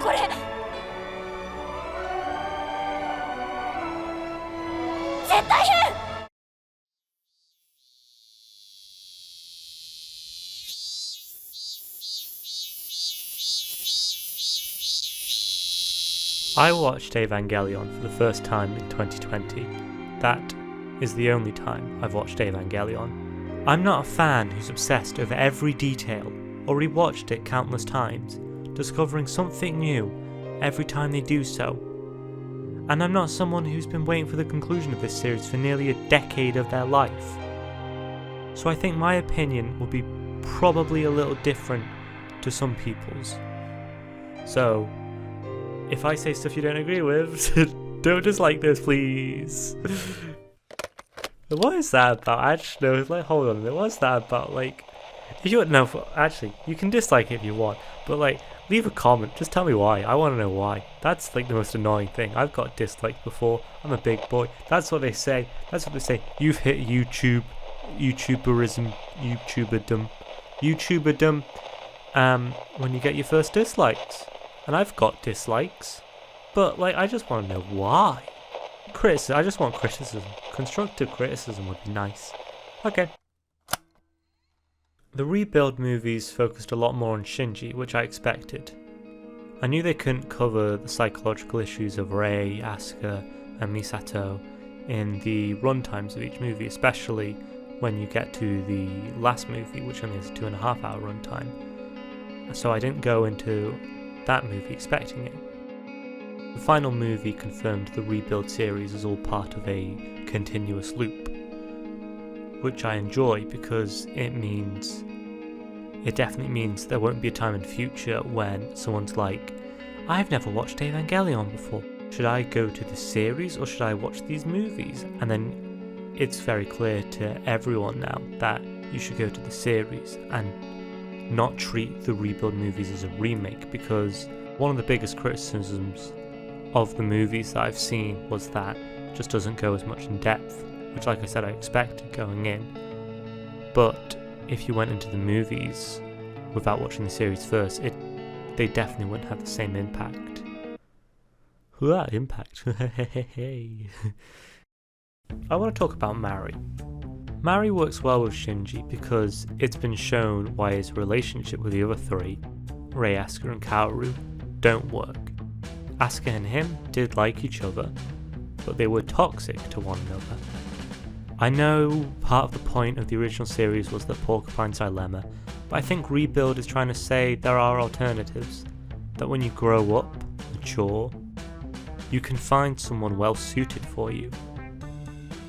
これ絶対変。I watched Evangelion for the first time in 2020. That is the only time I've watched Evangelion. I'm not a fan who's obsessed over every detail or rewatched it countless times, discovering something new every time they do so. And I'm not someone who's been waiting for the conclusion of this series for nearly a decade of their life. So I think my opinion will be probably a little different to some people's. So, if I say stuff you don't agree with, don't dislike this, please. What is that about? Actually, no, hold on a minute. What's that about? If you no, actually, you can dislike it if you want, but leave a comment. Just tell me why. I want to know why. That's the most annoying thing. I've got disliked before. I'm a big boy. That's what they say. That's what they say. You've hit YouTuberdom. When you get your first dislikes. And I've got dislikes, but I just want to know why. I just want criticism. Constructive criticism would be nice. Okay. The Rebuild movies focused a lot more on Shinji, which I expected. I knew they couldn't cover the psychological issues of Rei, Asuka, and Misato in the runtimes of each movie, especially when you get to the last movie, which only has a 2.5 hour runtime. So I didn't go into that movie expecting it. The final movie confirmed the Rebuild series is all part of a continuous loop, which I enjoy because it definitely means there won't be a time in the future when someone's like, I've never watched Evangelion before. Should I go to the series or should I watch these movies? And then it's very clear to everyone now that you should go to the series and not treat the Rebuild movies as a remake, because one of the biggest criticisms of the movies that I've seen was that it just doesn't go as much in depth, which like I said I expected going in. But if you went into the movies without watching the series first, they definitely wouldn't have the same impact. Impact. I want to talk about Mari. Mari works well with Shinji because it's been shown why his relationship with the other three, Rei, Asuka and Kaoru, don't work. Asuka and him did like each other, but they were toxic to one another. I know part of the point of the original series was the Porcupine's dilemma, but I think Rebuild is trying to say there are alternatives, that when you grow up, mature, you can find someone well suited for you.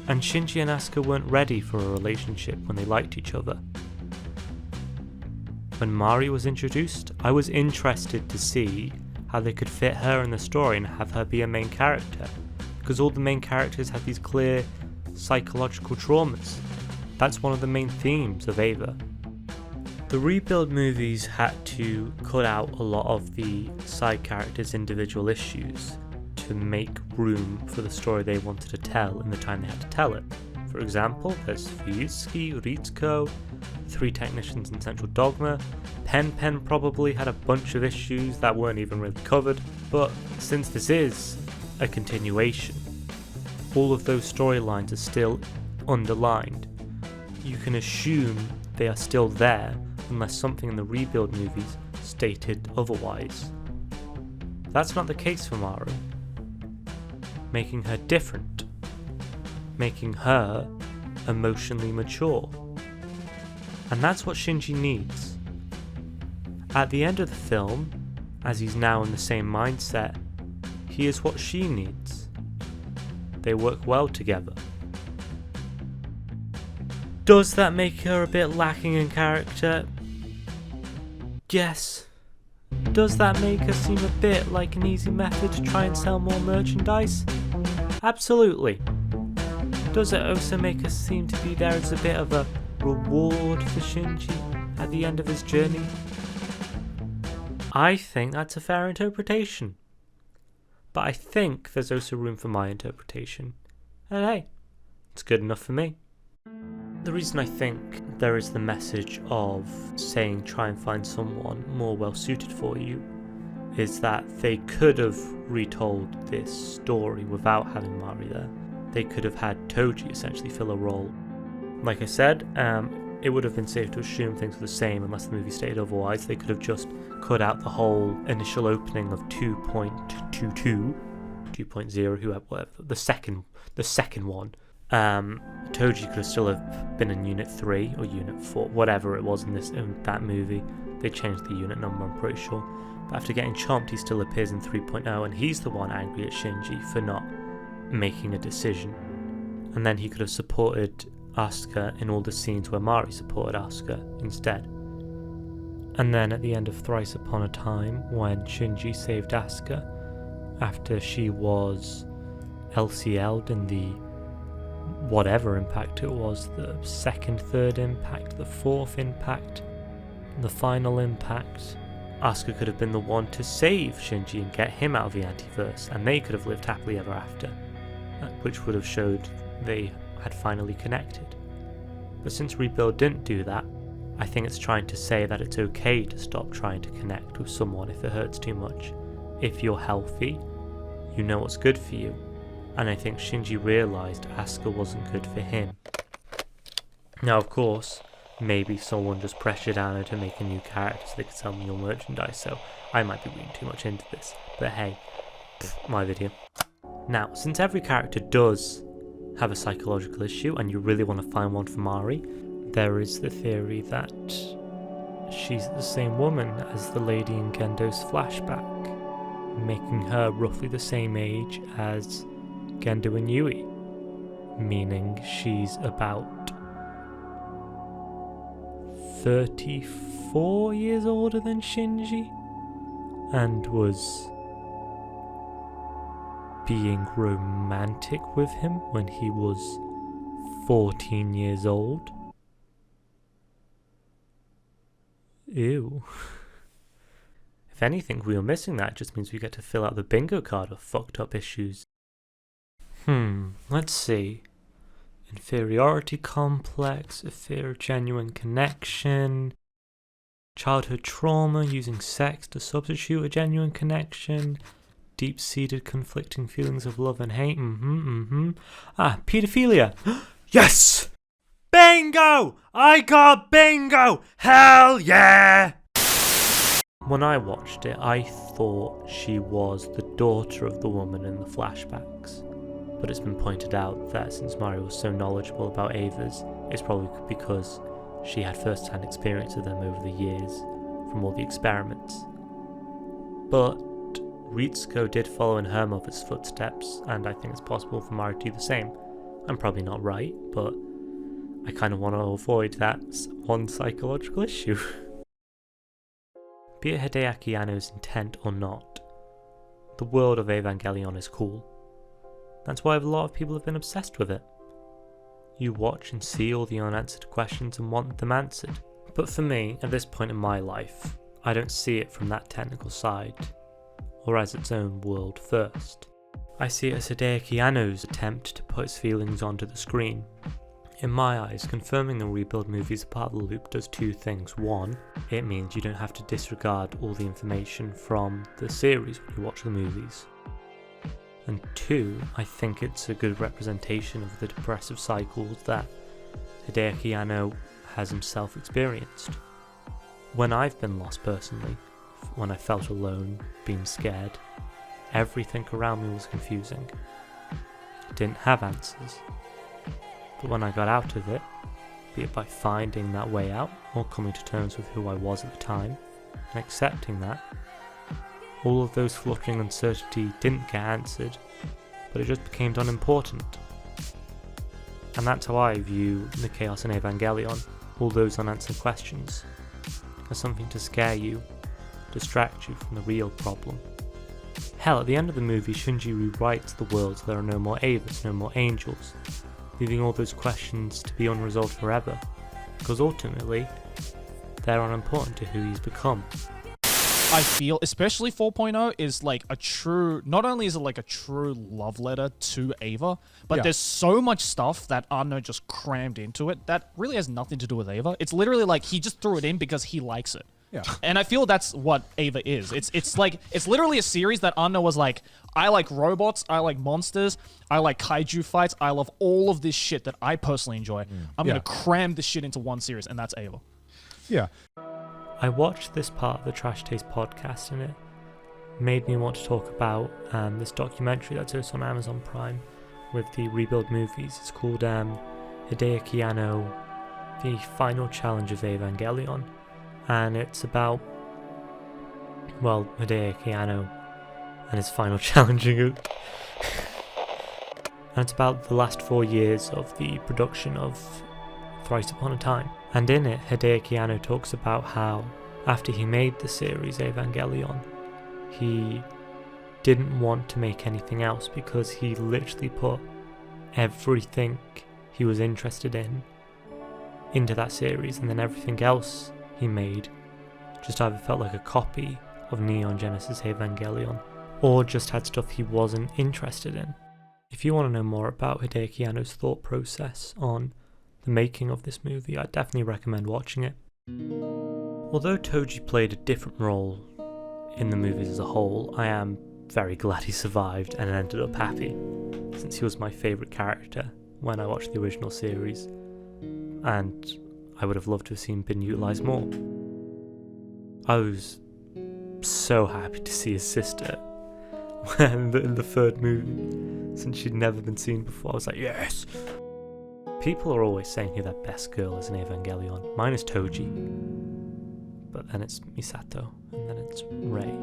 And Shinji and Asuka weren't ready for a relationship when they liked each other. When Mari was introduced, I was interested to see how they could fit her in the story and have her be a main character, because all the main characters have these clear psychological traumas. That's one of the main themes of Eva. The Rebuild movies had to cut out a lot of the side characters' individual issues to make room for the story they wanted to tell in the time they had to tell it. For example, there's Fuyutsuki, Ritsuko, 3 technicians in Central Dogma. Pen probably had a bunch of issues that weren't even really covered, but since this is a continuation, all of those storylines are still underlined. You can assume they are still there unless something in the Rebuild movies stated otherwise. That's not the case for Maru, making her different, making her emotionally mature. And that's what Shinji needs. At the end of the film, as he's now in the same mindset, he is what she needs. They work well together. Does that make her a bit lacking in character? Yes. Does that make her seem a bit like an easy method to try and sell more merchandise? Absolutely. Does it also make her seem to be there as a bit of a reward for Shinji at the end of his journey? I think that's a fair interpretation. But I think there's also room for my interpretation. And hey, it's good enough for me. The reason I think there is the message of saying try and find someone more well suited for you is that they could have retold this story without having Mari there. They could have had Toji essentially fill a role. Like I said, it would have been safe to assume things were the same unless the movie stated otherwise. They could have just cut out the whole initial opening of 2.22, 2.0, whatever, the second one. Toji could have still have been in Unit 3 or Unit 4, whatever it was in that movie. They changed the unit number, I'm pretty sure. But after getting chomped, he still appears in 3.0, and he's the one angry at Shinji for not making a decision. And then he could have supported Asuka in all the scenes where Mari supported Asuka instead. And then at the end of Thrice Upon a Time, when Shinji saved Asuka after she was LCL'd in the whatever impact it was, the second, third impact, the fourth impact, the final impact, Asuka could have been the one to save Shinji and get him out of the Antiverse, and they could have lived happily ever after, which would have showed they had finally connected. But since Rebuild didn't do that, I think it's trying to say that it's okay to stop trying to connect with someone if it hurts too much. If you're healthy, you know what's good for you, and I think Shinji realised Asuka wasn't good for him. Now, of course, maybe someone just pressured Anna to make a new character so they could sell more merchandise, so I might be reading too much into this, but hey, my video. Now, since every character does have a psychological issue and you really want to find one for Mari, there is the theory that she's the same woman as the lady in Gendo's flashback, making her roughly the same age as Gendo and Yui, meaning she's about 34 years older than Shinji and was being romantic with him when he was 14 years old. Ew. If anything, we were missing that. It just means we get to fill out the bingo card of fucked up issues. Let's see. Inferiority complex, a fear of genuine connection, childhood trauma, using sex to substitute a genuine connection, deep-seated conflicting feelings of love and hate, pedophilia. Yes! Bingo! I got bingo! Hell yeah! When I watched it, I thought she was the daughter of the woman in the flashbacks. But it's been pointed out that since Mari was so knowledgeable about Avas, it's probably because she had first-hand experience of them over the years from all the experiments. But Ritsuko did follow in her mother's footsteps, and I think it's possible for Mari to do the same. I'm probably not right, but I kind of want to avoid that one psychological issue. Be it Hideaki Anno's intent or not, the world of Evangelion is cool. That's why a lot of people have been obsessed with it. You watch and see all the unanswered questions and want them answered. But for me, at this point in my life, I don't see it from that technical side, or as its own world first. I see it as Hideaki Anno's attempt to put his feelings onto the screen. In my eyes, confirming the Rebuild movie is a part of the loop does two things. One, it means you don't have to disregard all the information from the series when you watch the movies. And two, I think it's a good representation of the depressive cycles that Hideaki Anno has himself experienced. When I've been lost personally, when I felt alone, being scared, everything around me was confusing. I didn't have answers. But when I got out of it, be it by finding that way out or coming to terms with who I was at the time and accepting that, all of those fluttering uncertainty didn't get answered, but it just became unimportant. And that's how I view the chaos in Evangelion, all those unanswered questions, as something to scare you, distract you from the real problem. Hell, at the end of the movie, Shinji rewrites the world so there are no more Avas, no more angels, leaving all those questions to be unresolved forever, because ultimately, they're unimportant to who he's become. I feel, especially 4.0, is like a true, not only is it like a true love letter to Ava, but there's so much stuff that Arno just crammed into it that really has nothing to do with Ava. It's literally like he just threw it in because he likes it. Yeah. And I feel that's what Eva is. It's literally a series that Anna was like, I like robots, I like monsters, I like kaiju fights, I love all of this shit that I personally enjoy. I'm Yeah. gonna cram this shit into one series, and that's Eva. Yeah. I watched this part of the Trash Taste podcast and it made me want to talk about this documentary that's also on Amazon Prime with the Rebuild movies. It's called Hideaki Anno, The Final Challenge of Evangelion. And it's about, well, Hideaki Anno and his final challenging it. And it's about the last 4 years of the production of Thrice Upon a Time. And in it, Hideaki Anno talks about how, after he made the series Evangelion, he didn't want to make anything else because he literally put everything he was interested in into that series, and then everything else he made just either felt like a copy of Neon Genesis Evangelion or just had stuff he wasn't interested in. If you want to know more about Hideaki Anno's thought process on the making of this movie, I definitely recommend watching it. Although Toji played a different role in the movies as a whole, I am very glad he survived and ended up happy, since he was my favourite character when I watched the original series, and I would have loved to have seen been utilised more. I was so happy to see his sister in the third movie, since she'd never been seen before. I was like, yes! People are always saying who their best girl is in Evangelion. Mine is Toji, but then it's Misato, and then it's Rei.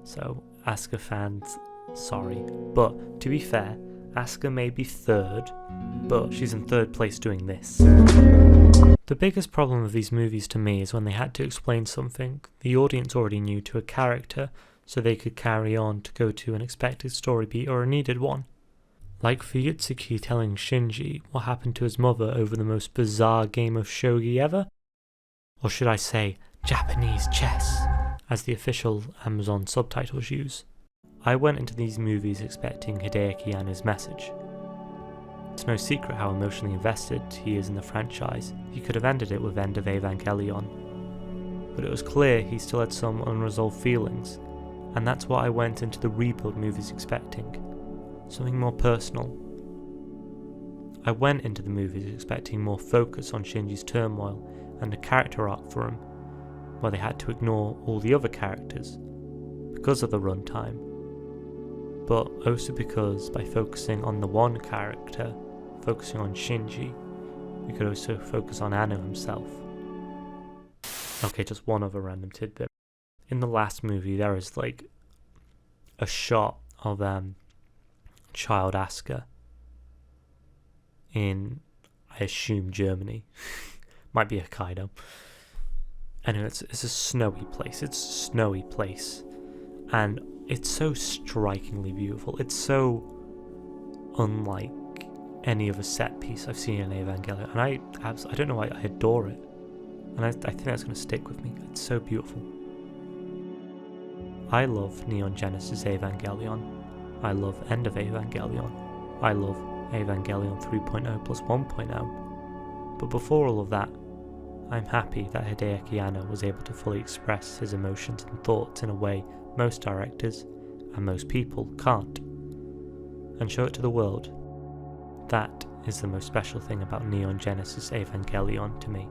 So, Asuka fans, sorry. But, to be fair, Asuka may be third, but she's in third place doing this. The biggest problem of these movies to me is when they had to explain something the audience already knew to a character so they could carry on to go to an expected story beat or a needed one. Like Fuyutsuki telling Shinji what happened to his mother over the most bizarre game of shogi ever. Or should I say, Japanese chess, as the official Amazon subtitles use. I went into these movies expecting Hideaki Anno's message. It's no secret how emotionally invested he is in the franchise. He could have ended it with End of Evangelion. But it was clear he still had some unresolved feelings, and that's what I went into the Rebuild movies expecting. Something more personal. I went into the movies expecting more focus on Shinji's turmoil and a character arc for him, where they had to ignore all the other characters because of the runtime, but also because by focusing on the one character, focusing on Shinji, we could also focus on Anno himself. Okay, just one other random tidbit. In the last movie, there is like a shot of child Asuka in, I assume, Germany. Might be Hokkaido. Anyway, it's a snowy place. And it's so strikingly beautiful. It's so unlike any other set piece I've seen in Evangelion. And I don't know why, I adore it. And I think that's going to stick with me. It's so beautiful. I love Neon Genesis Evangelion. I love End of Evangelion. I love Evangelion 3.0 plus 1.0. But before all of that, I'm happy that Hideaki Anno was able to fully express his emotions and thoughts in a way most directors and most people can't, and show it to the world. That is the most special thing about Neon Genesis Evangelion to me.